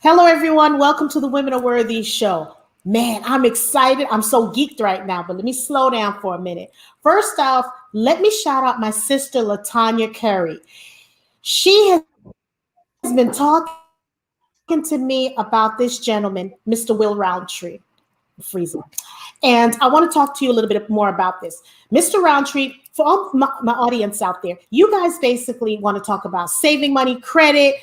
Hello, everyone. Welcome to the Women Are Worthy show. Man, I'm excited. I'm so geeked right now, but let me slow down for a minute. First off, let me shout out my sister, LaTanya Curry. She has been talking to me about this gentleman, Mr. Will Roundtree. Freezing. And I want to talk to you a little bit more about this. Mr. Roundtree, for all my audience out there, you guys basically want to talk about saving money, credit,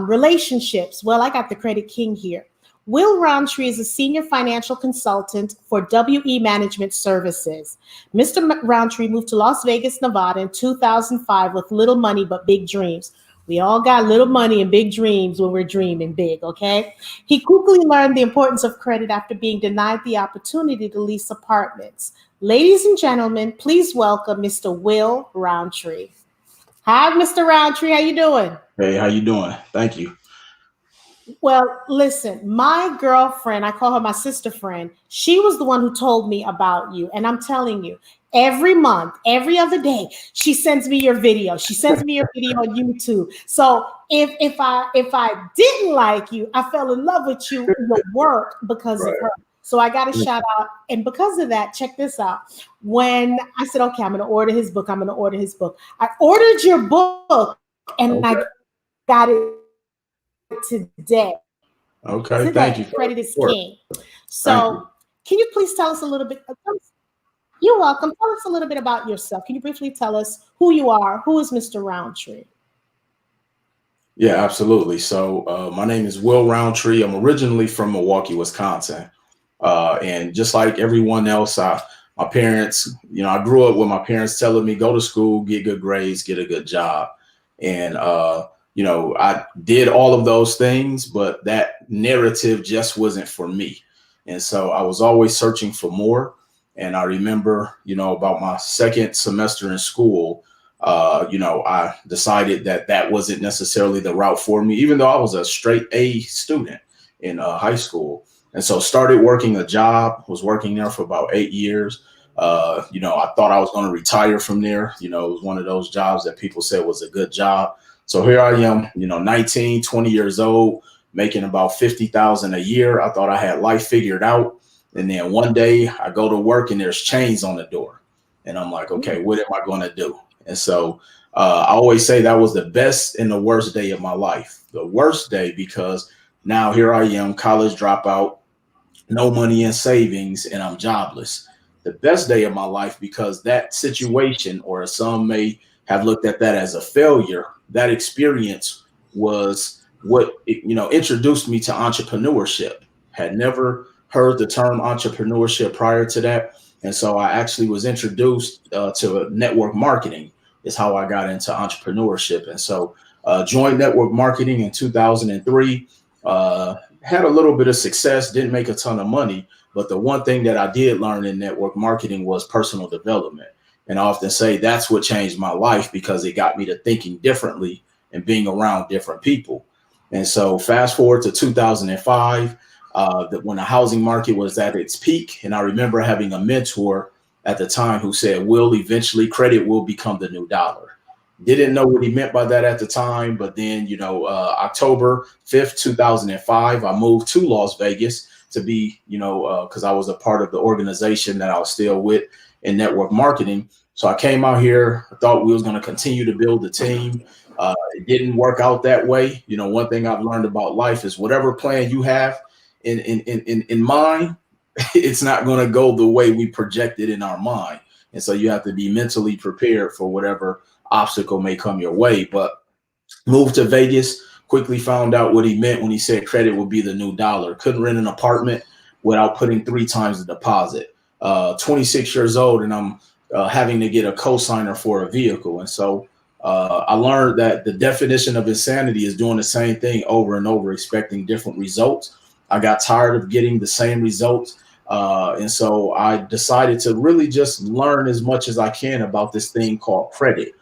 relationships. Well, I got the credit king here. Will Roundtree is a senior financial consultant for WE Management Services. Mr. Roundtree moved to Las Vegas, Nevada in 2005 with little money but big dreams. We all got little money and big dreams when we're dreaming big, okay? He quickly learned the importance of credit after being denied the opportunity to lease apartments. Ladies and gentlemen, please welcome Mr. Will Roundtree. Hi, Mr. Roundtree. How you doing? Hey, how you doing? Thank you. Well, listen, my girlfriend, I call her my sister friend, she was the one who told me about you. And I'm telling you, every month, every other day, she sends me your video. She sends me your video on YouTube. So if I didn't like you, I fell in love with you, your work because of her. So I got a shout out. And because of that, check this out. When I said, okay, I'm going to order his book. I ordered your book and I got it today. Okay, thank you. Credit is king. So can you please tell us a little bit? You're welcome. Tell us a little bit about yourself. Can you briefly tell us who you are? Who is Mr. Roundtree? Yeah, absolutely. So my name is Will Roundtree. I'm originally from Milwaukee, Wisconsin. And just like everyone else, my parents, I grew up with my parents telling me, go to school, get good grades, get a good job. And, I did all of those things, but that narrative just wasn't for me. And so I was always searching for more. And I remember, about my second semester in school, I decided that wasn't necessarily the route for me, even though I was a straight A student in high school. And so started working a job, was working there for about 8 years. I thought I was going to retire from there. It was one of those jobs that people said was a good job. So here I am, 19, 20 years old, making about $50,000 a year. I thought I had life figured out. And then one day I go to work and there's chains on the door. And I'm like, okay, what am I going to do? And so I always say that was the best and the worst day of my life. The worst day because now here I am, college dropout, no money in savings, and I'm jobless. The best day of my life because that situation, or some may have looked at that as a failure, that experience was what, introduced me to entrepreneurship. Had never heard the term entrepreneurship prior to that. And so I actually was introduced to network marketing is how I got into entrepreneurship. And so joined network marketing in 2003, had a little bit of success, didn't make a ton of money. But the one thing that I did learn in network marketing was personal development. And I often say that's what changed my life because it got me to thinking differently and being around different people. And so fast forward to 2005, when the housing market was at its peak. And I remember having a mentor at the time who said, Will, eventually credit will become the new dollar. Didn't know what he meant by that at the time. But then, October 5th, 2005, I moved to Las Vegas to be, because I was a part of the organization that I was still with in network marketing. So I came out here, I thought we was going to continue to build the team. It didn't work out that way. One thing I've learned about life is whatever plan you have in mind, it's not going to go the way we projected in our mind. And so you have to be mentally prepared for whatever obstacle may come your way. But moved to Vegas, quickly found out what he meant when he said credit would be the new dollar. Couldn't rent an apartment without putting 3 times the deposit. 26 years old, and I'm having to get a cosigner for a vehicle. And so I learned that the definition of insanity is doing the same thing over and over, expecting different results. I got tired of getting the same results. And so I decided to really just learn as much as I can about this thing called credit.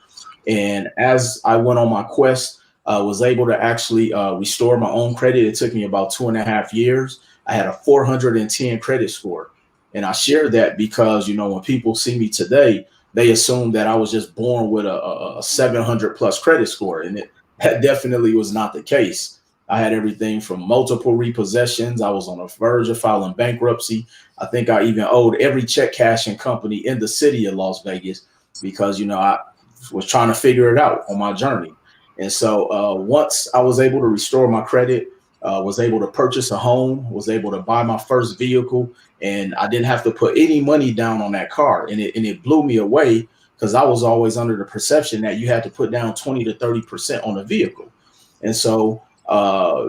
And as I went on my quest, was able to actually restore my own credit. It took me about 2.5 years. I had a 410 credit score. And I share that because, when people see me today, they assume that I was just born with a 700 plus credit score. And that definitely was not the case. I had everything from multiple repossessions. I was on the verge of filing bankruptcy. I think I even owed every check cashing company in the city of Las Vegas because, I was trying to figure it out on my journey. And so once I was able to restore my credit, was able to purchase a home, was able to buy my first vehicle, and I didn't have to put any money down on that car. And it blew me away because I was always under the perception that you had to put down 20 to 30% on a vehicle. And so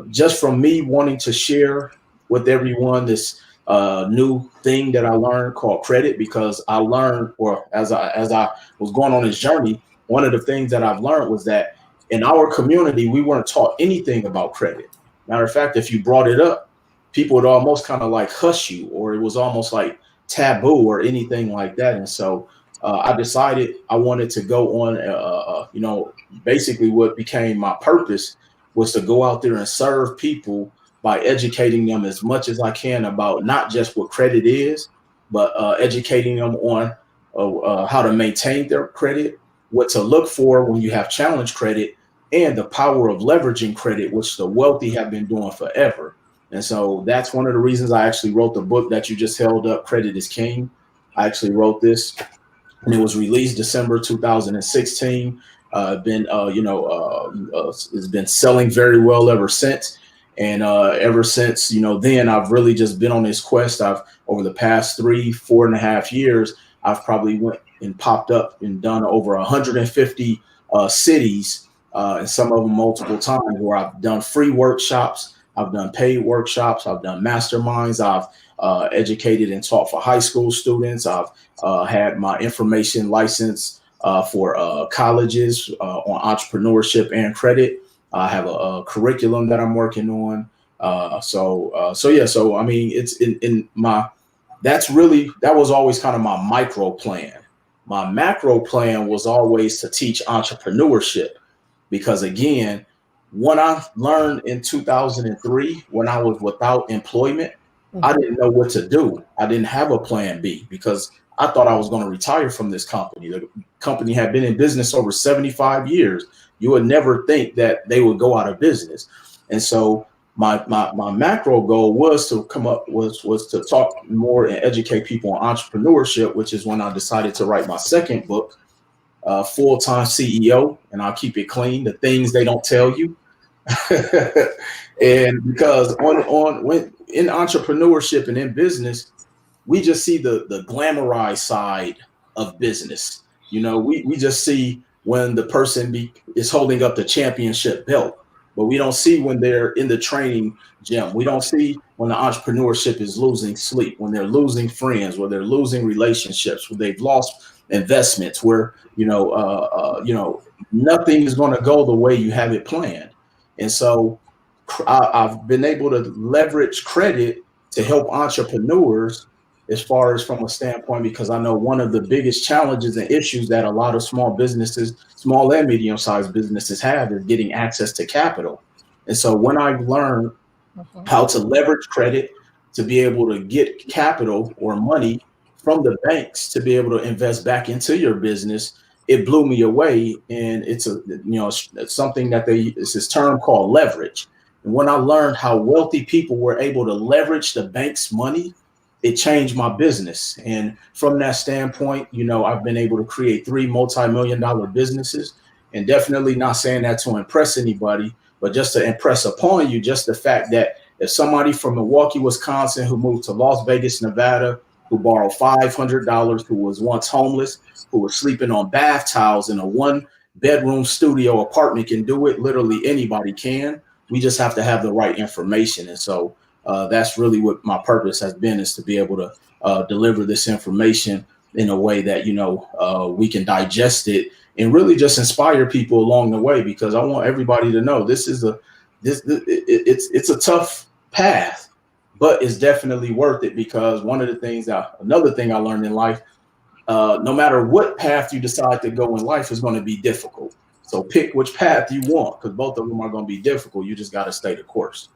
just from me wanting to share with everyone this new thing that I learned called credit, because I learned, or as I was going on this journey, one of the things that I've learned was that in our community, we weren't taught anything about credit. Matter of fact, if you brought it up, people would almost kind of like hush you, or it was almost like taboo or anything like that. And so I decided I wanted to go on, basically what became my purpose was to go out there and serve people by educating them as much as I can about not just what credit is, but educating them on how to maintain their credit, what to look for when you have challenge credit, and the power of leveraging credit, which the wealthy have been doing forever. And so that's one of the reasons I actually wrote the book that you just held up, Credit is King. I actually wrote this, and it was released December 2016. It's been selling very well ever since. And ever since, then I've really just been on this quest. Over the past 4.5 years, I've probably went and popped up and done over 150 cities, and some of them multiple times, where I've done free workshops, I've done paid workshops, I've done masterminds, I've educated and taught for high school students. I've had my information license for colleges on entrepreneurship and credit. I have a curriculum that I'm working on. So I mean, it's in my, that was always kind of my micro plan. My macro plan was always to teach entrepreneurship, because again, when I learned in 2003, when I was without employment, I didn't know what to do. I didn't have a plan B, because I thought I was going to retire from this company. The company had been in business over 75 years. You would never think that they would go out of business. And so my macro goal was to was to talk more and educate people on entrepreneurship, which is when I decided to write my second book, Full-Time CEO, and I'll keep it clean, the things they don't tell you. And because when in entrepreneurship and in business, we just see the glamorized side of business. We just see when the person is holding up the championship belt, but we don't see when they're in the training gym. We don't see when the entrepreneurship is losing sleep, when they're losing friends, where they're losing relationships, where they've lost investments, where nothing is going to go the way you have it planned. And so I've been able to leverage credit to help entrepreneurs, as far as from a standpoint, because I know one of the biggest challenges and issues that a lot of small and medium-sized businesses have is getting access to capital. And so when I learned how to leverage credit to be able to get capital or money from the banks to be able to invest back into your business, it blew me away. And it's something that it's this term called leverage. And when I learned how wealthy people were able to leverage the bank's money, it changed my business. And from that standpoint, I've been able to create 3 multi-million-dollar businesses, and definitely not saying that to impress anybody, but just to impress upon you just the fact that if somebody from Milwaukee, Wisconsin, who moved to Las Vegas, Nevada, who borrowed $500, who was once homeless, who was sleeping on bath towels in a 1-bedroom studio apartment can do it, literally anybody can. We just have to have the right information. And so that's really what my purpose has been, is to be able to deliver this information in a way that, we can digest it and really just inspire people along the way, because I want everybody to know it's a tough path, but it's definitely worth it, because another thing I learned in life, no matter what path you decide to go in life is going to be difficult. So pick which path you want, because both of them are going to be difficult. You just got to stay the course.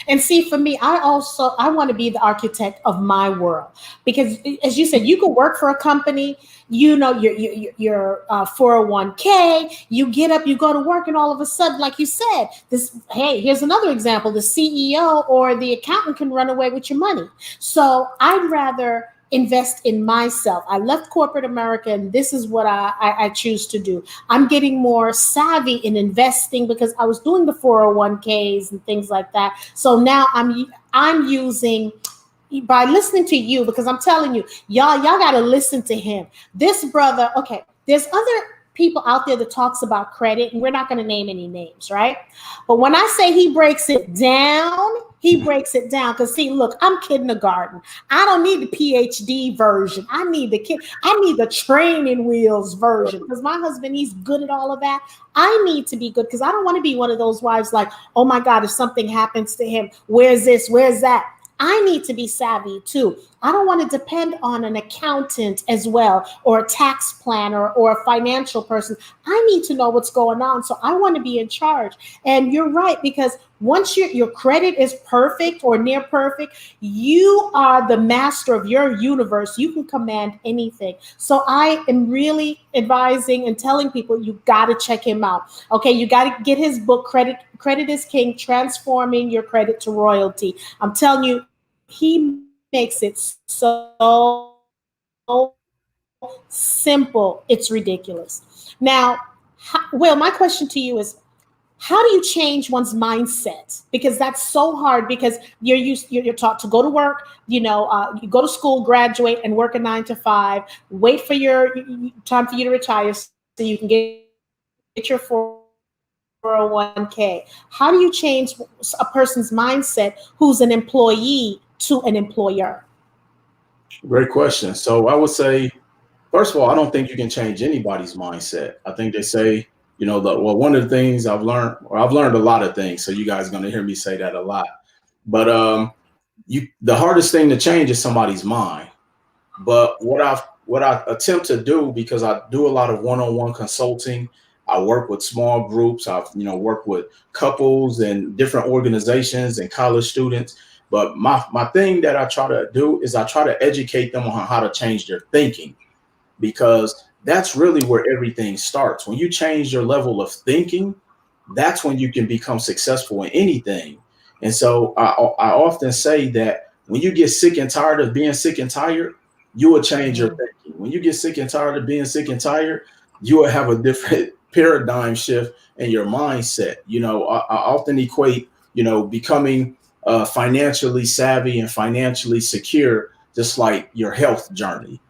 And see, for me, I want to be the architect of my world because, as you said, you could work for a company. You know, your 401k. You get up, you go to work, and all of a sudden, like you said, this. Hey, here's another example: the CEO or the accountant can run away with your money. So I'd rather invest in myself. I left corporate America, and this is what I choose to do. I'm getting more savvy in investing because I was doing the 401ks and things like that. So now I'm using, by listening to you, because I'm telling you, y'all got to listen to him. This brother, okay, there's other people out there that talks about credit, and we're not going to name any names, right? But when I say he breaks it down, he breaks it down. Because see, look, I'm kindergarten. I don't need the PhD version. I need the training wheels version. Because my husband, he's good at all of that. I need to be good because I don't want to be one of those wives like, oh my God, if something happens to him, where's this? Where's that? I need to be savvy too. I don't want to depend on an accountant as well, or a tax planner, or a financial person. I need to know what's going on. So I want to be in charge. And you're right, because once your credit is perfect or near perfect, you are the master of your universe. You can command anything. So I am really advising and telling people, you got to check him out. Okay, you got to get his book, Credit is King, Transforming Your Credit to Royalty. I'm telling you, he makes it so simple, it's ridiculous. Now, Will, my question to you is, how do you change one's mindset? Because that's so hard, because you're taught to go to work, you go to school, graduate, and work a 9 to 5, wait for your time for you to retire so you can get your 401k. How do you change a person's mindset who's an employee to an employer? Great question. So I would say, first of all, I don't think you can change anybody's mindset. I think they say, one of the things I've learned a lot of things. So you guys are going to hear me say that a lot. But the hardest thing to change is somebody's mind. But what I attempt to do, because I do a lot of one-on-one consulting, I work with small groups. I've worked with couples and different organizations and college students. But my thing that I try to do is I try to educate them on how to change their thinking, because that's really where everything starts. When you change your level of thinking, that's when you can become successful in anything. And so I often say that when you get sick and tired of being sick and tired, you will change your thinking. When you get sick and tired of being sick and tired, you will have a different paradigm shift in your mindset. I often equate, becoming financially savvy and financially secure, just like your health journey.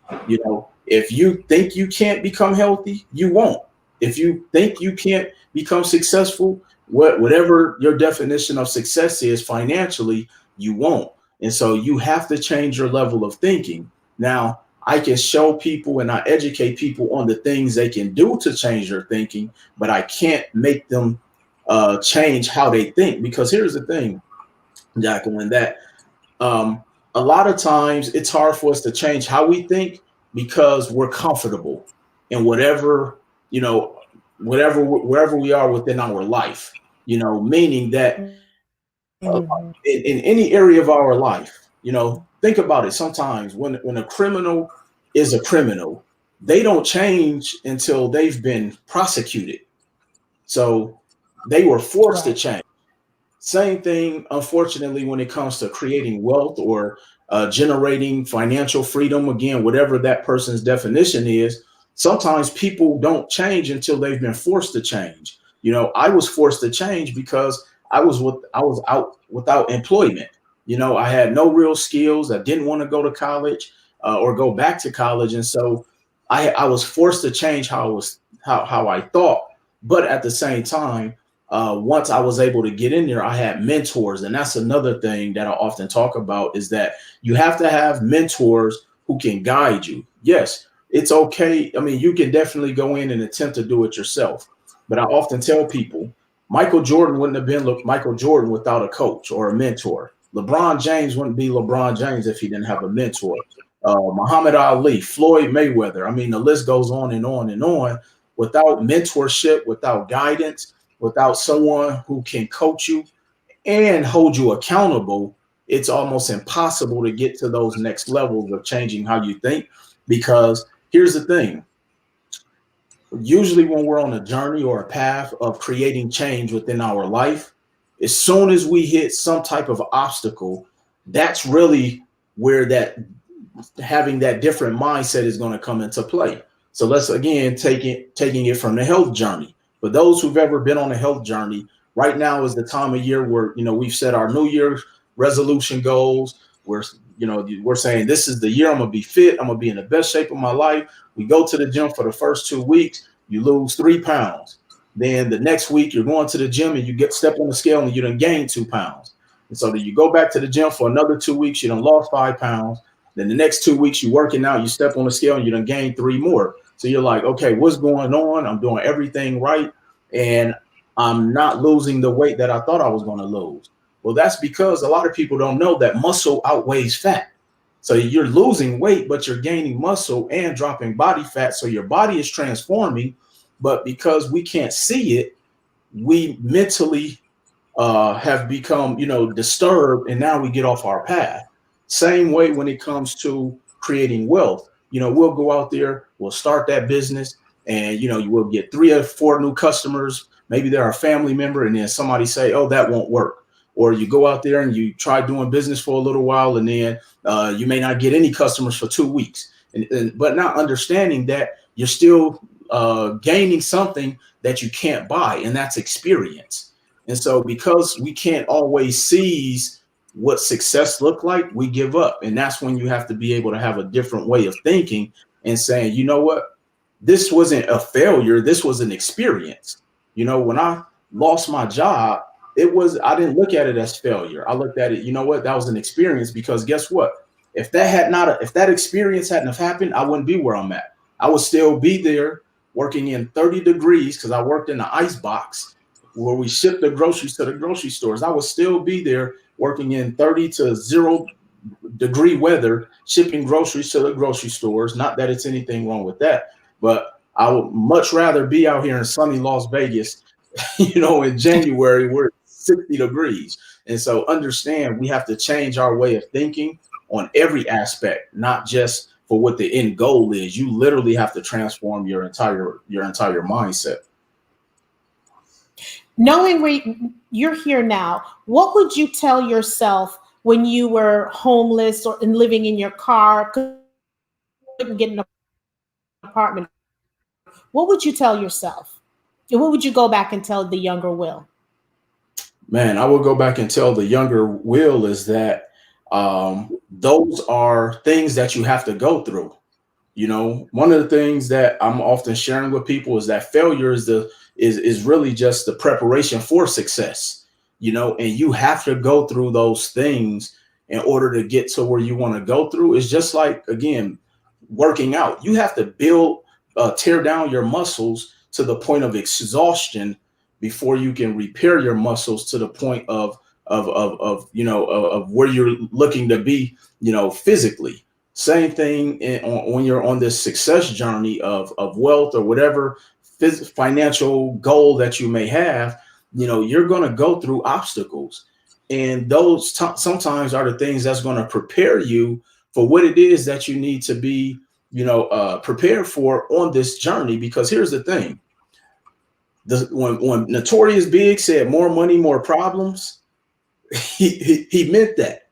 If you think you can't become healthy, you won't. If you think you can't become successful, whatever your definition of success is financially, you won't. And so you have to change your level of thinking. Now, I can show people and I educate people on the things they can do to change their thinking, but I can't make them change how they think. Because here's the thing, Jacqueline, that a lot of times it's hard for us to change how we think because we're comfortable in wherever we are within our life, meaning that in any area of our life, think about it. Sometimes when a criminal is a criminal, they don't change until they've been prosecuted. So they were forced to change. Same thing, unfortunately, when it comes to creating wealth or generating financial freedom, again, whatever that person's definition is, sometimes people don't change until they've been forced to change. I was forced to change because I was out without employment. I had no real skills. I didn't want to go to college or go back to college. And so I was forced to change how I thought. But at the same time, once I was able to get in there, I had mentors. And that's another thing that I often talk about, is that you have to have mentors who can guide you. Yes, it's okay. I mean, you can definitely go in and attempt to do it yourself. But I often tell people, Michael Jordan wouldn't have been Michael Jordan without a coach or a mentor. LeBron James wouldn't be LeBron James if he didn't have a mentor. Muhammad Ali, Floyd Mayweather. I mean, the list goes on and on and on. Without mentorship, without guidance, without someone who can coach you, and hold you accountable, it's almost impossible to get to those next levels of changing how you think. Because here's the thing, usually when we're on a journey or a path of creating change within our life, as soon as we hit some type of obstacle, that's really where that having that different mindset is going to come into play. So let's again taking it from the health journey. For those who've ever been on a health journey, right now is the time of year where we've set our New Year's resolution goals. We're saying this is the year I'm gonna be fit. I'm gonna be in the best shape of my life. We go to the gym for the first 2 weeks. You lose 3 pounds. Then the next week you're going to the gym and you get step on the scale and you done gain 2 pounds. And so then you go back to the gym for another 2 weeks. You done lost 5 pounds. Then the next 2 weeks you working out, you step on the scale and you done gain 3 more. So you're like, okay, what's going on? I'm doing everything right, and I'm not losing the weight that I thought I was going to lose. Well, that's because a lot of people don't know that muscle outweighs fat. So you're losing weight, but you're gaining muscle and dropping body fat. So your body is transforming, but because we can't see it, we mentally have become, disturbed, and now we get off our path. Same way when it comes to creating wealth. We'll go out there, we'll start that business, and you will get 3 or 4 new customers. Maybe they're a family member, and then somebody say, "Oh, that won't work." Or you go out there and you try doing business for a little while, and then you may not get any customers for 2 weeks. But not understanding that you're still gaining something that you can't buy, and that's experience. And so because we can't always seize what success look like, we give up. And that's when you have to be able to have a different way of thinking and saying, you know what, this wasn't a failure, this was an experience. When I lost my job, I didn't look at it as failure. I looked at it, you know what, that was an experience, because guess what? If that experience hadn't have happened, I wouldn't be where I'm at. I would still be there working in 30 degrees, because I worked in the ice box where we ship the groceries to the grocery stores. I would still be there working in 30 to 0 degree weather, shipping groceries to the grocery stores. Not that it's anything wrong with that, but I would much rather be out here in sunny Las Vegas, in January where it's 60 degrees. And so understand, we have to change our way of thinking on every aspect, not just for what the end goal is. You literally have to transform your entire mindset. Knowing where you're here now, what would you tell yourself when you were homeless or living in your car, couldn't get an apartment? What would you tell yourself? And what would you go back and tell the younger Will? Man, I will go back and tell the younger Will is that those are things that you have to go through. One of the things that I'm often sharing with people is that failure is really just the preparation for success. And you have to go through those things in order to get to where you want to go through. It's just like, again, working out. You have to tear down your muscles to the point of exhaustion before you can repair your muscles to the point of where you're looking to be, physically. Same thing when you're on this success journey of wealth or whatever financial goal that you may have. You're going to go through obstacles, and those sometimes are the things that's going to prepare you for what it is that you need to be, prepared for on this journey. Because here's the thing. When Notorious Big said more money, more problems, he meant that.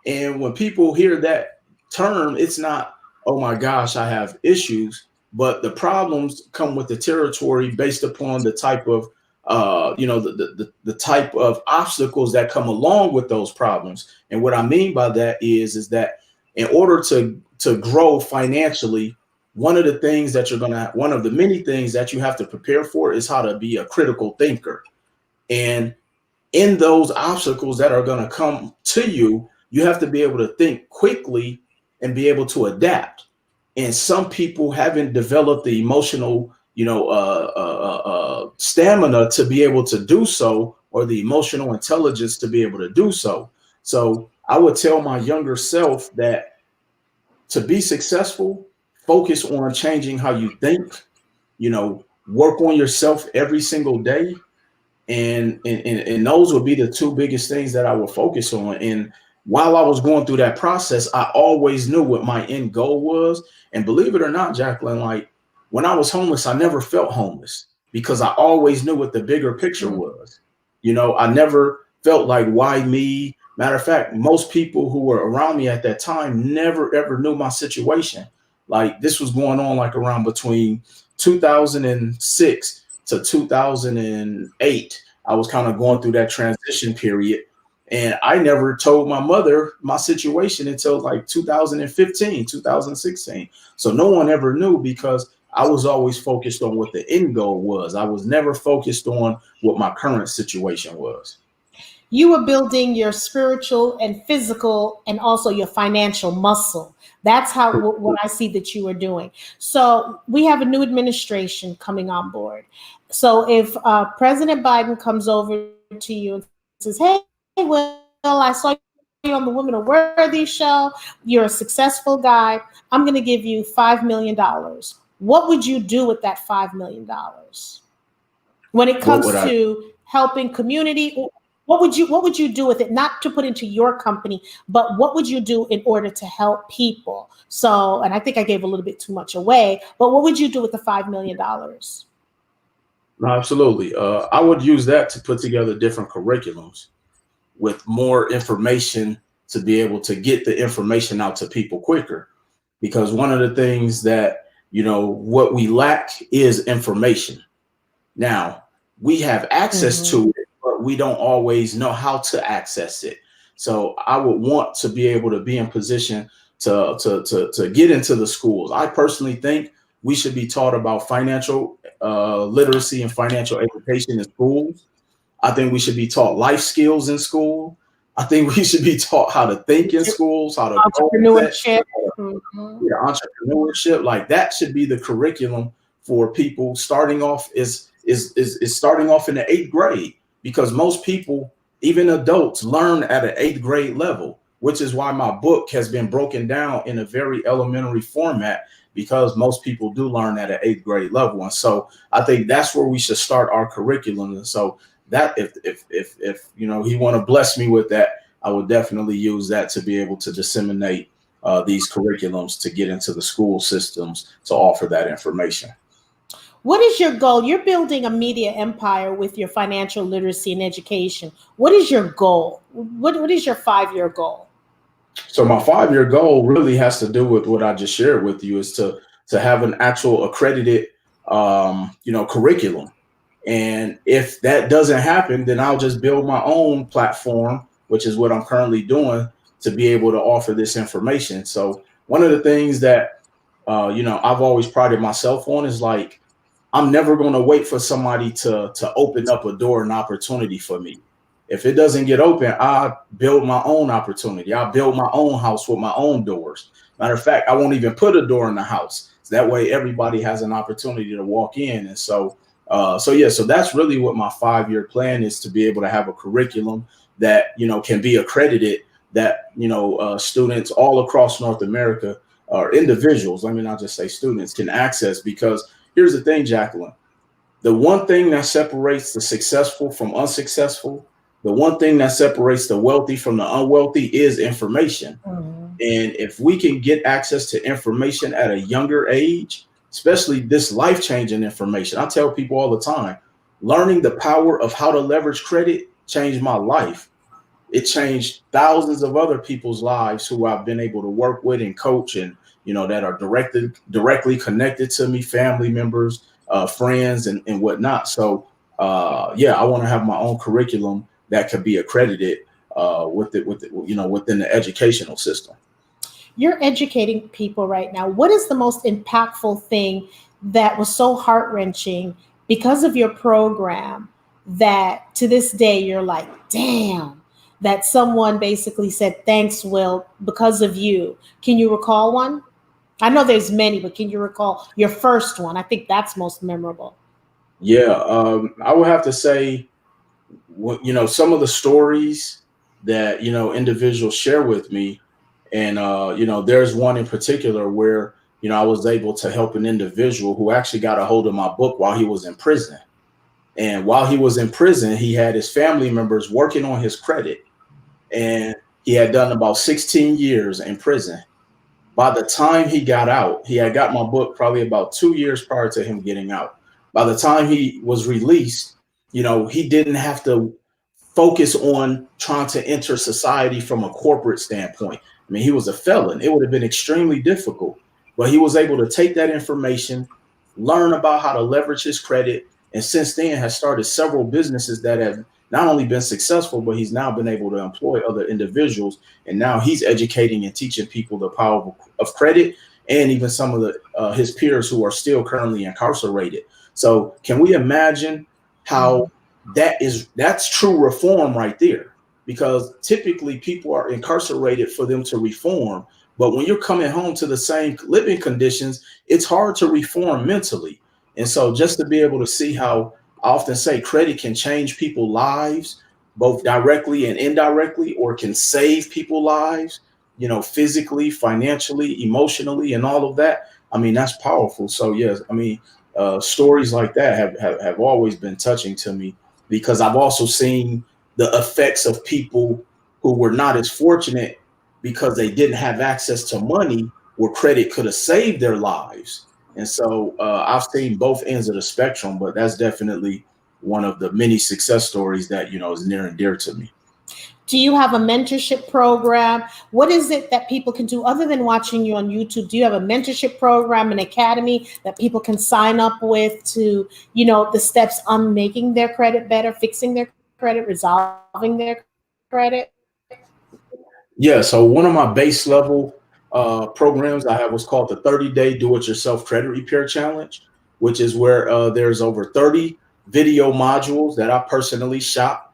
And when people hear that term, it's not, oh my gosh, I have issues, but the problems come with the territory based upon the type of, the type of obstacles that come along with those problems. And what I mean by that is that in order to grow financially, one of the many things that you have to prepare for is how to be a critical thinker. And in those obstacles that are going to come to you, you have to be able to think quickly and be able to adapt. And some people haven't developed the emotional, stamina to be able to do so, or the emotional intelligence to be able to do so. So I would tell my younger self that to be successful, focus on changing how you think, work on yourself every single day, And those would be the two biggest things that I would focus on. And while I was going through that process, I always knew what my end goal was. And believe it or not, Jacqueline, like when I was homeless, I never felt homeless because I always knew what the bigger picture was. I never felt like, why me? Matter of fact, most people who were around me at that time never ever knew my situation. Like this was going on like around between 2006 to 2008. I was kind of going through that transition period. And I never told my mother my situation until like 2015, 2016. So no one ever knew because I was always focused on what the end goal was. I was never focused on what my current situation was. You were building your spiritual and physical and also your financial muscle. That's how what I see that you are doing. So we have a new administration coming on board. So if President Biden comes over to you and says, hey, well, I saw you on the Women Are Worthy show. You're a successful guy. I'm going to give you $5 million. What would you do with that $5 million? When it comes to helping community, what would you do with it? Not to put into your company, but what would you do in order to help people? So, and I think I gave a little bit too much away, but what would you do with the $5 million? No, absolutely. I would use that to put together different curriculums with more information to be able to get the information out to people quicker. Because one of the things that, what we lack is information. Now, we have access to it, but we don't always know how to access it. So I would want to be able to be in position to get into the schools. I personally think we should be taught about financial literacy and financial education in schools. I think we should be taught life skills in school. I think we should be taught how to think in schools, how to entrepreneurship. Entrepreneurship. Like that should be the curriculum for people starting off is starting off in the 8th grade, because most people, even adults, learn at an 8th grade level, which is why my book has been broken down in a very elementary format, because most people do learn at an 8th grade level. And so I think that's where we should start our curriculum. And so that if he want to bless me with that, I would definitely use that to be able to disseminate these curriculums to get into the school systems to offer that information. What is your goal? You're building a media empire with your financial literacy and education. What is your goal? What is your 5-year goal? So my 5-year goal really has to do with what I just shared with you, is to have an actual accredited, curriculum. And if that doesn't happen, then I'll just build my own platform, which is what I'm currently doing, to be able to offer this information. So one of the things that, I've always prided myself on is like, I'm never going to wait for somebody to open up a door, an opportunity for me. If it doesn't get open, I build my own opportunity. I build my own house with my own doors. Matter of fact, I won't even put a door in the house. So that way everybody has an opportunity to walk in. And so that's really what my 5-year plan is, to be able to have a curriculum that, can be accredited, that, students all across North America, or individuals, let me not just say students, can access. Because here's the thing, Jacqueline, the one thing that separates the successful from unsuccessful, the one thing that separates the wealthy from the unwealthy is information. And if we can get access to information at a younger age, especially this life-changing information, I tell people all the time, learning the power of how to leverage credit changed my life. It changed thousands of other people's lives who I've been able to work with and coach, and that are directly connected to me, family members, friends, and whatnot. So I want to have my own curriculum that could be accredited within the educational system. You're educating people right now. What is the most impactful thing that was so heart-wrenching because of your program that to this day you're like, damn, that someone basically said, thanks, Will, because of you? Can you recall one? I know there's many, but can you recall your first one? I think that's most memorable. Yeah, I would have to say, some of the stories that, individuals share with me. And, there's one in particular where, I was able to help an individual who actually got a hold of my book while he was in prison. And while he was in prison, he had his family members working on his credit. And he had done about 16 years in prison. By the time he got out, he had got my book probably about 2 years prior to him getting out. By the time he was released, he didn't have to focus on trying to enter society from a corporate standpoint. I mean, he was a felon. It would have been extremely difficult, but he was able to take that information, learn about how to leverage his credit, and since then has started several businesses that have not only been successful, but he's now been able to employ other individuals. And now he's educating and teaching people the power of credit, and even some of his peers who are still currently incarcerated. So can we imagine how that's true reform right there? Because typically people are incarcerated for them to reform, but when you're coming home to the same living conditions, it's hard to reform mentally. And so just to be able to see how I often say credit can change people's lives, both directly and indirectly, or can save people's lives, physically, financially, emotionally, and all of that. I mean, that's powerful. So yes, I mean, stories like that have always been touching to me, because I've also seen the effects of people who were not as fortunate because they didn't have access to money, where credit could have saved their lives. And so I've seen both ends of the spectrum, but that's definitely one of the many success stories that, is near and dear to me. Do you have a mentorship program? What is it that people can do other than watching you on YouTube? Do you have a mentorship program, an academy that people can sign up with to, the steps on making their credit better, fixing their credit, resolving their credit? Yeah, so one of my base level programs I have was called the 30-Day Do-It-Yourself Credit Repair Challenge, which is where there's over 30 video modules that I personally shot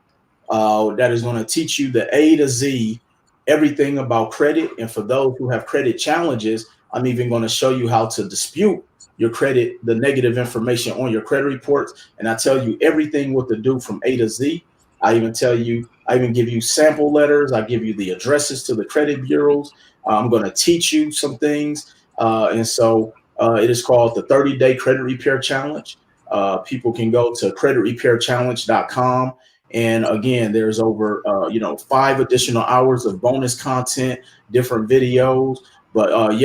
that is going to teach you the A to Z, everything about credit. And for those who have credit challenges, I'm even going to show you how to dispute your credit, the negative information on your credit reports. And I tell you everything what to do from A to Z. I even give you sample letters. I give you the addresses to the credit bureaus. I'm going to teach you some things. And so it is called the 30-Day Credit Repair Challenge. People can go to creditrepairchallenge.com. And again, there's over, 5 additional hours of bonus content, different videos. But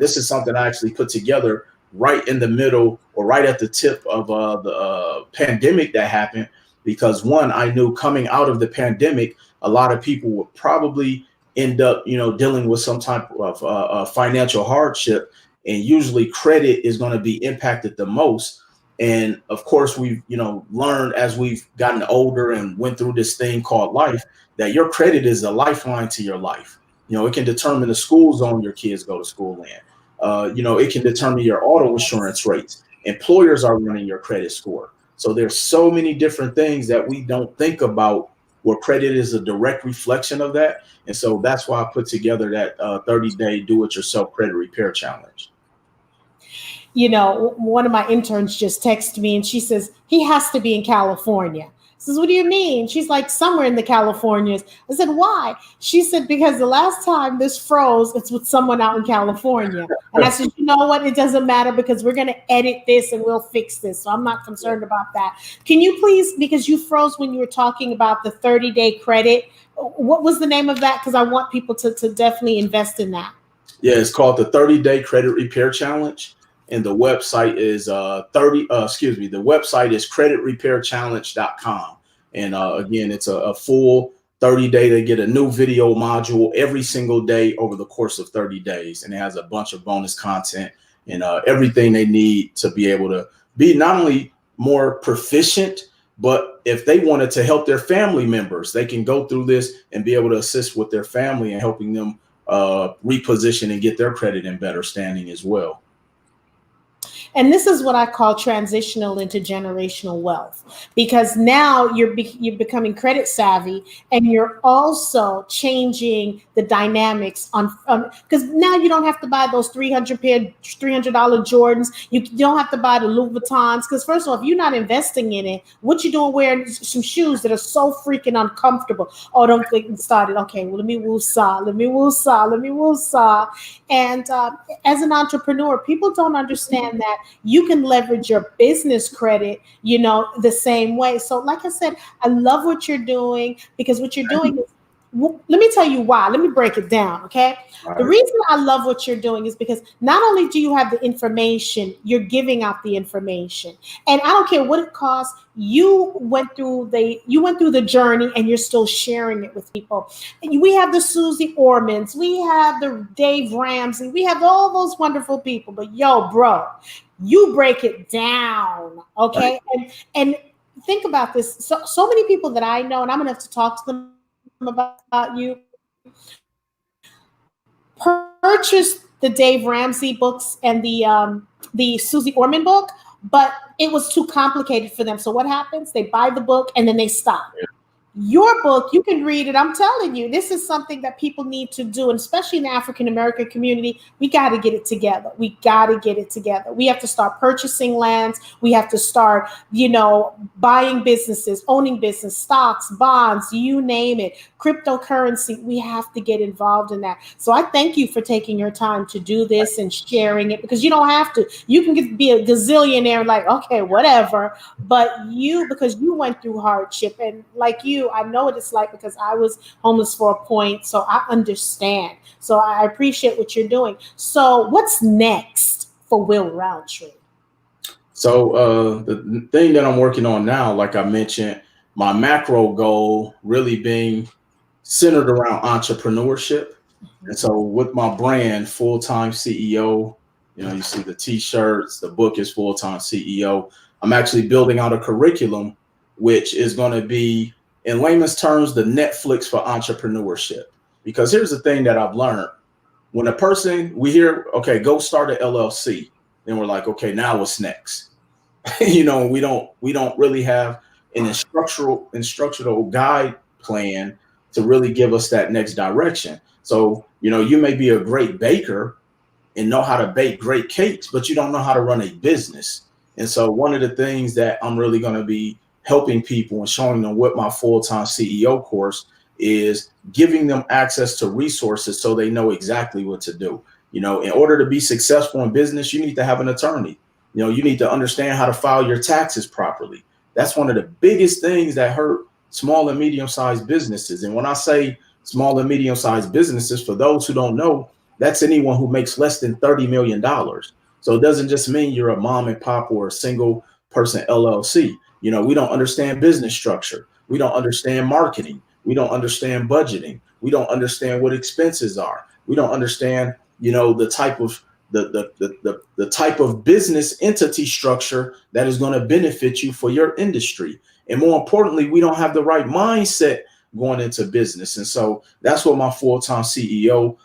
this is something I actually put together right in the middle, or right at the tip of the pandemic that happened. Because one, I knew coming out of the pandemic, a lot of people would probably end up, dealing with some type of financial hardship. And usually credit is going to be impacted the most. And of course, we've, learned as we've gotten older and went through this thing called life, that your credit is a lifeline to your life. It can determine the school zone your kids go to school in. It can determine your auto insurance rates. Employers are running your credit score. So there's so many different things that we don't think about, where credit is a direct reflection of that. And so that's why I put together that 30-Day Do-It-Yourself Credit Repair Challenge. One of my interns just texted me and she says, he has to be in California. I says, what do you mean? She's like, somewhere in the Californias. I said, why? She said, because the last time this froze, it's with someone out in California. And I said, you know what? It doesn't matter, because we're going to edit this and we'll fix this. So I'm not concerned about that. Can you please, because you froze when you were talking about the 30-day credit, what was the name of that? Because I want people to definitely invest in that. Yeah, it's called the 30-Day Credit Repair Challenge. And the website is the website is creditrepairchallenge.com. And again, it's a full 30-day. They get a new video module every single day over the course of 30 days. And it has a bunch of bonus content and everything they need to be able to be not only more proficient, but if they wanted to help their family members, they can go through this and be able to assist with their family and helping them reposition and get their credit in better standing as well. And this is what I call transitional intergenerational wealth, because now you're becoming credit savvy, and you're also changing the dynamics on because now you don't have to buy those $300 Jordans. You don't have to buy the Louis Vuittons, because first of all, if you're not investing in it, what you doing wearing some shoes that are so freaking uncomfortable? Oh, don't get me started. Okay, well, let me woosah. And as an entrepreneur, people don't understand that you can leverage your business credit, the same way. So like I said, I love what you're doing, because what you're doing is, let me tell you why. Let me break it down, okay? The Right. reason I love what you're doing is because not only do you have the information, you're giving out the information. And I don't care what it costs. You went through the journey, and you're still sharing it with people. And we have the Susie Ormans, we have the Dave Ramsey, we have all those wonderful people. But yo, bro, you break it down, Right. okay? And think about this. So many people that I know, and I'm gonna have to talk to them about you, purchased the Dave Ramsey books and the Susie Orman book, but it was too complicated for them. So what happens? They buy the book and then they stop. Your book, you can read it. I'm telling you, this is something that people need to do, and especially in the African American community. We got to get it together. We got to get it together. We have to start purchasing lands. We have to start, buying businesses, owning business, stocks, bonds, you name it, cryptocurrency. We have to get involved in that. So I thank you for taking your time to do this and sharing it, because you don't have to. You can be a gazillionaire, like, okay, whatever. But because you went through hardship, and like you, I know what it's like, because I was homeless for a point, so I understand. So I appreciate what you're doing. So what's next for Will Roundtree? So the thing that I'm working on now, like I mentioned, my macro goal really being centered around entrepreneurship. And so with my brand, full-time CEO, you see the t-shirts, the book is full-time CEO. I'm actually building out a curriculum, which is going to be, in layman's terms, the Netflix for entrepreneurship. Because here's the thing that I've learned. When we hear, okay, go start an LLC, then we're like, okay, now what's next? We don't really have an instructional guide plan to really give us that next direction. So, you may be a great baker and know how to bake great cakes, but you don't know how to run a business. And so one of the things that I'm really going to be helping people and showing them with my full-time CEO course is giving them access to resources so they know exactly what to do. In order to be successful in business, you need to have an attorney. You need to understand how to file your taxes properly. That's one of the biggest things that hurt small and medium-sized businesses. And when I say small and medium-sized businesses, for those who don't know, that's anyone who makes less than $30 million. So it doesn't just mean you're a mom and pop or a single person LLC. We don't understand business structure. We don't understand marketing. We don't understand budgeting. We don't understand what expenses are. We don't understand, the type of the type of business entity structure that is going to benefit you for your industry. And more importantly, we don't have the right mindset going into business. And so that's what my full-time CEO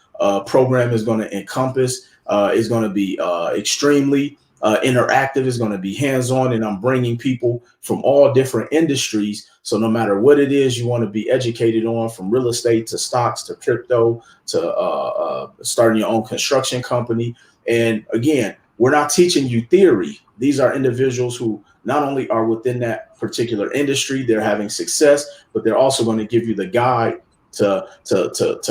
program is going to encompass. Is going to be extremely interactive, is going to be hands-on, and I'm bringing people from all different industries. So no matter what it is you want to be educated on, from real estate to stocks to crypto to starting your own construction company. And again, we're not teaching you theory. These are individuals who not only are within that particular industry, they're having success, but they're also going to give you the guide to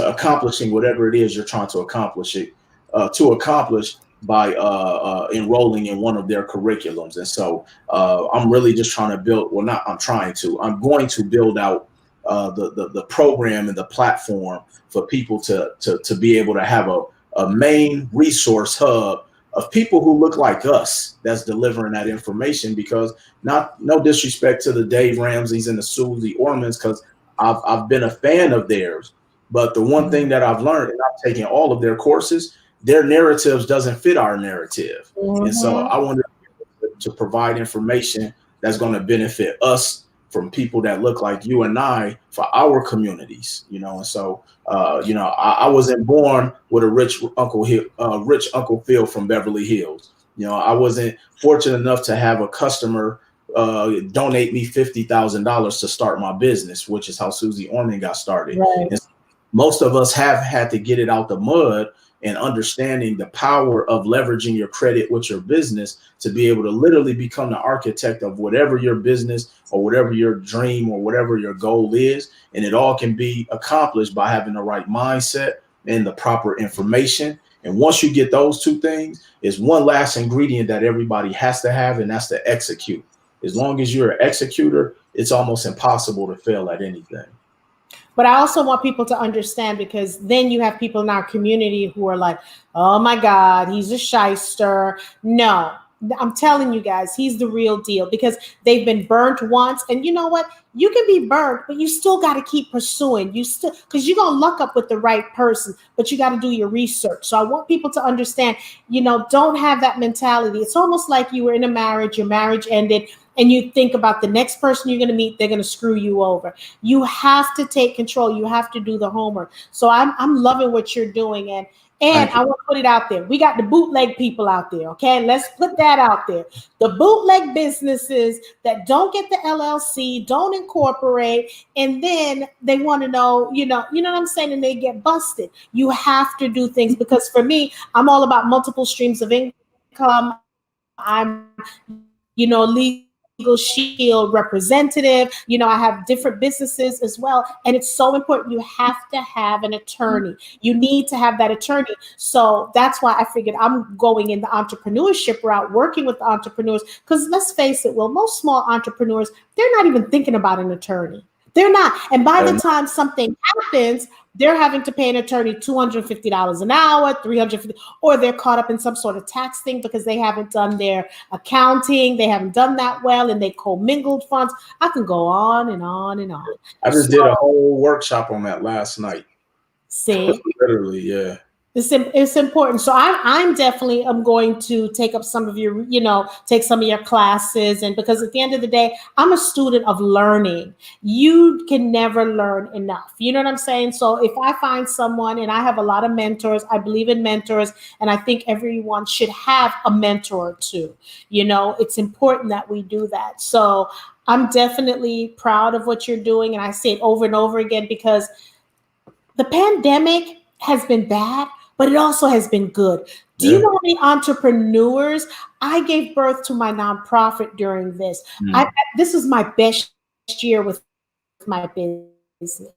accomplishing whatever it is you're trying to accomplish by enrolling in one of their curriculums. And so I'm really just trying to build, well, not I'm trying to, I'm going to build out the program and the platform for people to be able to have a main resource hub of people who look like us that's delivering that information. Because no disrespect to the Dave Ramseys and the Susie Ormans, because I've been a fan of theirs. But the one thing that I've learned, and I've taken all of their courses, their narratives doesn't fit our narrative. Mm-hmm. And so I wanted to provide information that's going to benefit us from people that look like you and I for our communities, And so, I wasn't born with a rich Uncle Phil from Beverly Hills. I wasn't fortunate enough to have a customer donate me $50,000 to start my business, which is how Susie Orman got started. Right. And most of us have had to get it out the mud, and understanding the power of leveraging your credit with your business to be able to literally become the architect of whatever your business or whatever your dream or whatever your goal is. And it all can be accomplished by having the right mindset and the proper information. And once you get those two things, is one last ingredient that everybody has to have, and that's to execute. As long as you're an executor, it's almost impossible to fail at anything. But I also want people to understand, because then you have people in our community who are like, oh my God, he's a shyster. No, I'm telling you guys, he's the real deal, because they've been burnt once. And you know what? You can be burnt, but you still got to keep pursuing. You still, because you're going to luck up with the right person, but you got to do your research. So I want people to understand, don't have that mentality. It's almost like you were in a marriage, your marriage ended, and you think about the next person you're going to meet, they're going to screw you over. You have to take control. You have to do the homework. So I'm loving what you're doing. And I want to put it out there. We got the bootleg people out there, okay? Let's put that out there. The bootleg businesses that don't get the LLC, don't incorporate, and then they want to know, you know what I'm saying, and they get busted. You have to do things, because for me, I'm all about multiple streams of income. I'm, legal shield representative. I have different businesses as well. And it's so important. You have to have an attorney. You need to have that attorney. So that's why I figured I'm going in the entrepreneurship route, working with the entrepreneurs, because let's face it, most small entrepreneurs, they're not even thinking about an attorney. They're not. And by the time something happens, they're having to pay an attorney $250 an hour, $350, or they're caught up in some sort of tax thing because they haven't done their accounting. They haven't done that well, and they commingled funds. I can go on and on and on. I just did a whole workshop on that last night. See? Literally, yeah. It's important. So I'm definitely going to take up some of your, take some of your classes. And because at the end of the day, I'm a student of learning. You can never learn enough. You know what I'm saying? So if I find someone, and I have a lot of mentors, I believe in mentors, and I think everyone should have a mentor or two. It's important that we do that. So I'm definitely proud of what you're doing. And I say it over and over again, because the pandemic has been bad, but it also has been good. Do you know how many entrepreneurs? I gave birth to my nonprofit during this. This is my best year with my business.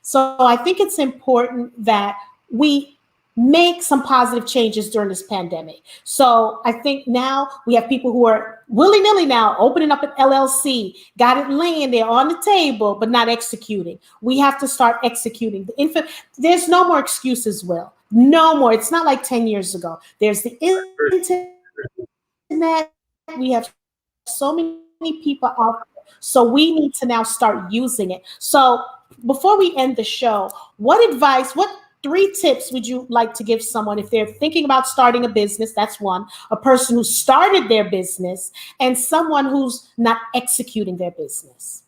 So I think it's important that we make some positive changes during this pandemic. So I think now we have people who are willy-nilly now opening up an LLC, got it laying there on the table, but not executing. We have to start executing. There's no more excuses, Will. No more. It's not like 10 years ago. There's the internet. We have so many people out there. So we need to now start using it. So before we end the show, what 3 tips would you like to give someone if they're thinking about starting a business? That's one. A person who started their business, and someone who's not executing their business.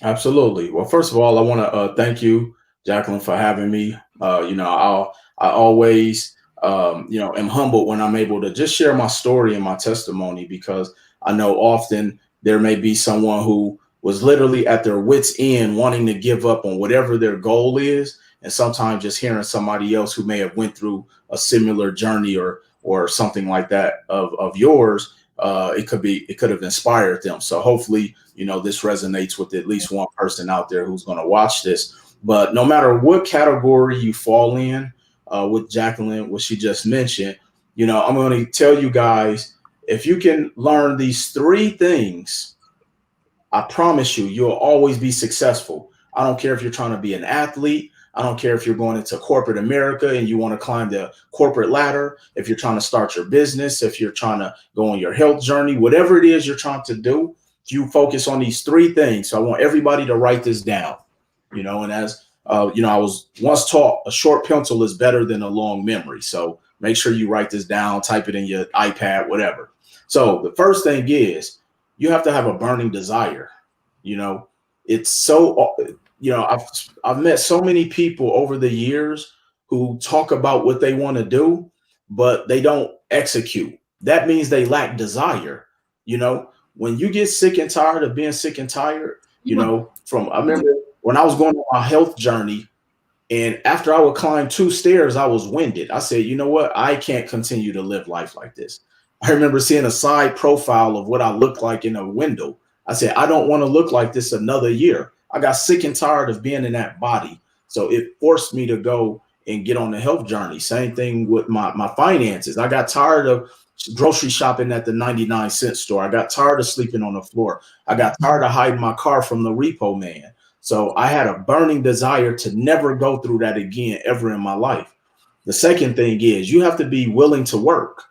Absolutely. Well, first of all, I want to thank you, Jacqueline, for having me. I always, am humbled when I'm able to just share my story and my testimony, because I know often there may be someone who was literally at their wit's end, wanting to give up on whatever their goal is. And sometimes just hearing somebody else who may have went through a similar journey or something like that of yours, it could have inspired them. So hopefully, this resonates with at least one person out there who's going to watch this. But no matter what category you fall in, with Jacqueline, what she just mentioned, I'm going to tell you guys, if you can learn these 3 things, I promise you'll always be successful. I don't care if you're trying to be an athlete. I don't care if you're going into corporate America and you want to climb the corporate ladder, if you're trying to start your business, if you're trying to go on your health journey, whatever it is you're trying to do, you focus on these 3 things. So I want everybody to write this down, and as I was once taught, a short pencil is better than a long memory. So make sure you write this down, type it in your iPad, whatever. So the first thing is you have to have a burning desire. It's so, I've met so many people over the years who talk about what they want to do, but they don't execute. That means they lack desire. When you get sick and tired of being sick and tired, I remember when I was going on my health journey, and after I would climb 2 stairs, I was winded. I said, you know what? I can't continue to live life like this. I remember seeing a side profile of what I looked like in a window. I said, I don't want to look like this another year. I got sick and tired of being in that body. So it forced me to go and get on the health journey. Same thing with my finances. I got tired of grocery shopping at the 99-cent store. I got tired of sleeping on the floor. I got tired of hiding my car from the repo man. So I had a burning desire to never go through that again ever in my life. The second thing is you have to be willing to work.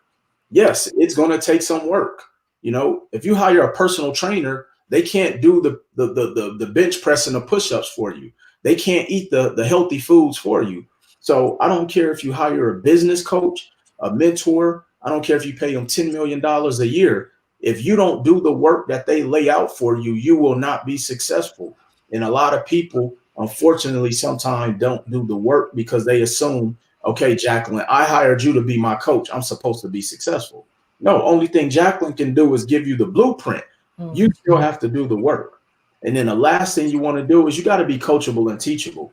Yes, it's going to take some work. You know, if you hire a personal trainer, they can't do the bench press and the push-ups for you. They can't eat the healthy foods for you. So I don't care if you hire a business coach, a mentor. I don't care if you pay them $10 million a year. If you don't do the work that they lay out for you, you will not be successful. And a lot of people, unfortunately, sometimes don't do the work because they assume, okay, Jacqueline, I hired you to be my coach. I'm supposed to be successful. No, only thing Jacqueline can do is give you the blueprint. You still have to do the work. And then the last thing you want to do is you got to be coachable and teachable.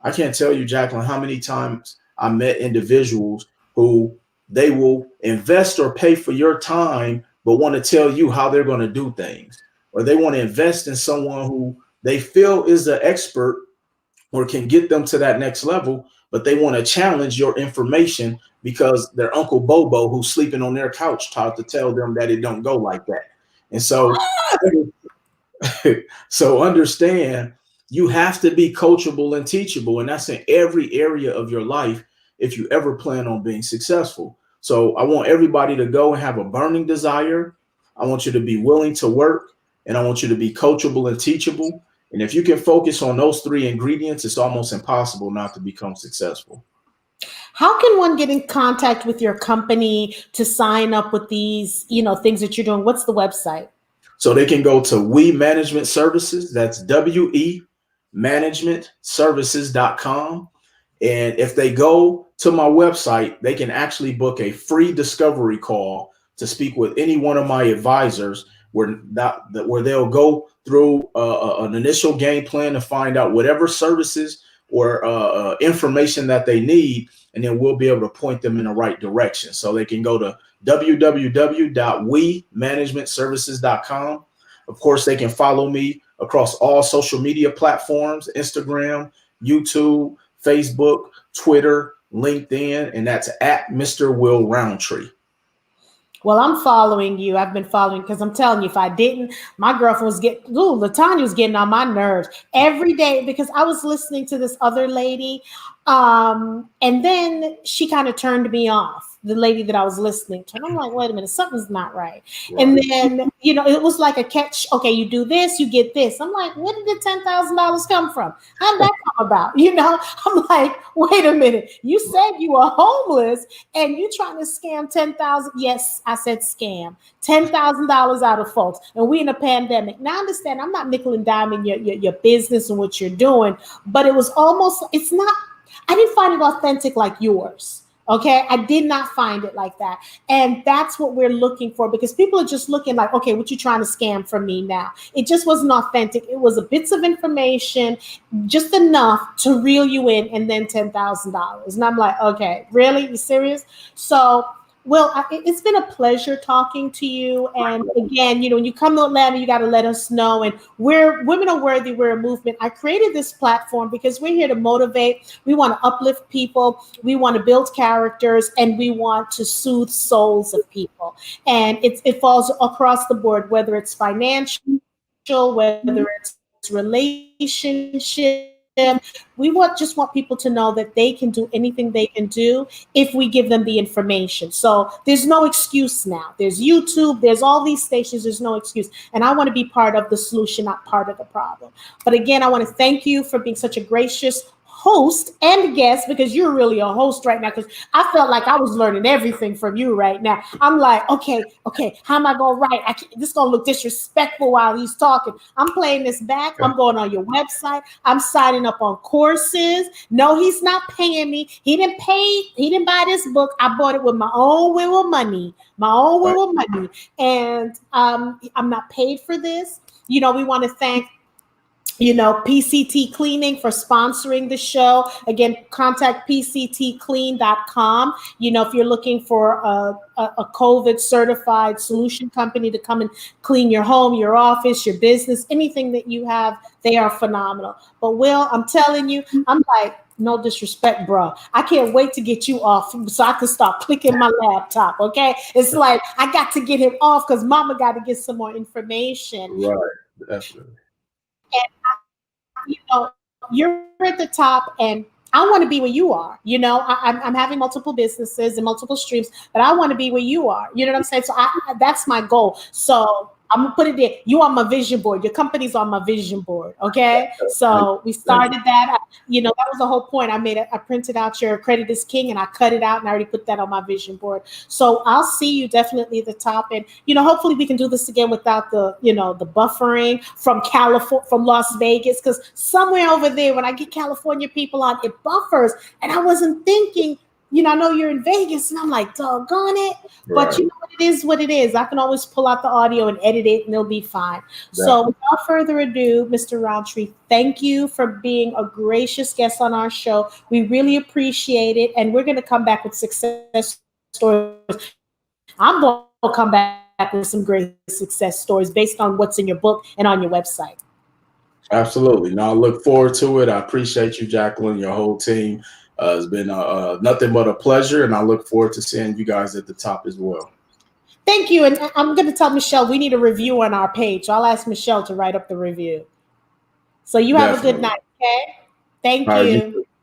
I can't tell you, Jacqueline, how many times I met individuals who they will invest or pay for your time, but want to tell you how they're going to do things. Or they want to invest in someone who they feel is the expert or can get them to that next level, but they want to challenge your information because their Uncle Bobo, who's sleeping on their couch, taught to tell them that it don't go like that. And so, so understand you have to be coachable and teachable. And that's in every area of your life if you ever plan on being successful. So I want everybody to go and have a burning desire. I want you to be willing to work, and I want you to be coachable and teachable. And if you can focus on those three ingredients, it's almost impossible not to become successful. How can one get in contact with your company to sign up with these, things that you're doing? What's the website? So they can go to We Management Services. That's WE managementservices.com. And if they go to my website, they can actually book a free discovery call to speak with any one of my advisors where they'll go through an initial game plan to find out whatever services or information that they need, and then we'll be able to point them in the right direction. So they can go to www.wemanagementservices.com. Of course, they can follow me across all social media platforms, Instagram, YouTube, Facebook, Twitter, LinkedIn, and that's at Mr. Will Roundtree. Well, I'm following you. I've been following because I'm telling you, if I didn't, my girlfriend was Latanya was getting on my nerves every day because I was listening to this other lady. And then she kind of turned me off, the lady that I was listening to. And I'm like, wait a minute, something's not right. And then, it was like a catch. Okay, you do this, you get this. I'm like, where did the $10,000 come from? How did that come about? I'm like, wait a minute. You said you were homeless and you trying to scam 10,000. Yes, I said scam. $10,000 out of folks. And we in a pandemic. Now, understand, I'm not nickel and diming your business and what you're doing, but it was almost, I didn't find it authentic like yours. Okay, I did not find it like that. And that's what we're looking for, because people are just looking like, okay, what you trying to scam from me now? It just wasn't authentic. It was a bits of information, just enough to reel you in, and then $10,000. And I'm like, okay, really? You serious? So, Will, it's been a pleasure talking to you. And again, when you come to Atlanta, you got to let us know. And we're Women Are Worthy. We're a movement. I created this platform because we're here to motivate. We want to uplift people. We want to build characters, and we want to soothe souls of people. And it falls across the board, whether it's financial, whether it's relationship. We just want people to know that they can do anything they can do if we give them the information. So there's no excuse now. There's YouTube, there's all these stations, there's no excuse. And I want to be part of the solution, not part of the problem. But again, I want to thank you for being such a gracious host and guest, because you're really a host right now, because I felt like I was learning everything from you right now. I'm like, okay, how am I going to write? This is going to look disrespectful while he's talking. I'm playing this back. I'm going on your website. I'm signing up on courses. No, he's not paying me. He didn't buy this book. I bought it with my own will of money, And I'm not paid for this. We want to thank PCT Cleaning for sponsoring the show. Again, contact pctclean.com. If you're looking for a COVID certified solution company to come and clean your home, your office, your business, anything that you have, they are phenomenal. But Will, I'm telling you, I'm like, No disrespect, bro. I can't wait to get you off so I can start clicking my laptop. Okay. It's like I got to get him off because mama got to get some more information. Right. Definitely. And you're at the top, and I want to be where you are. I'm having multiple businesses and multiple streams, but I want to be where you are. You know what I'm saying? So that's my goal. So I'm gonna put it there. You on my vision board. Your company's on my vision board. Okay. So we started that. That was the whole point. I printed out your credit is king, and I cut it out, and I already put that on my vision board. So I'll see you definitely at the top, and hopefully we can do this again without the the buffering from California, from Las Vegas, because somewhere over there when I get California people on, it buffers, and I wasn't thinking. I know you're in Vegas, and I'm like, doggone it. Right. But it is what it is. I can always pull out the audio and edit it, and it'll be fine. Yeah. So without further ado, Mr. Roundtree, thank you for being a gracious guest on our show. We really appreciate it. And we're going to come back with success stories. I'm going to come back with some great success stories based on what's in your book and on your website. Absolutely. No, I look forward to it. I appreciate you, Jacqueline, your whole team. It's been nothing but a pleasure, and I look forward to seeing you guys at the top as well. Thank you. And I'm going to tell Michelle we need a review on our page. So I'll ask Michelle to write up the review. So you have a good night, okay? Thank you.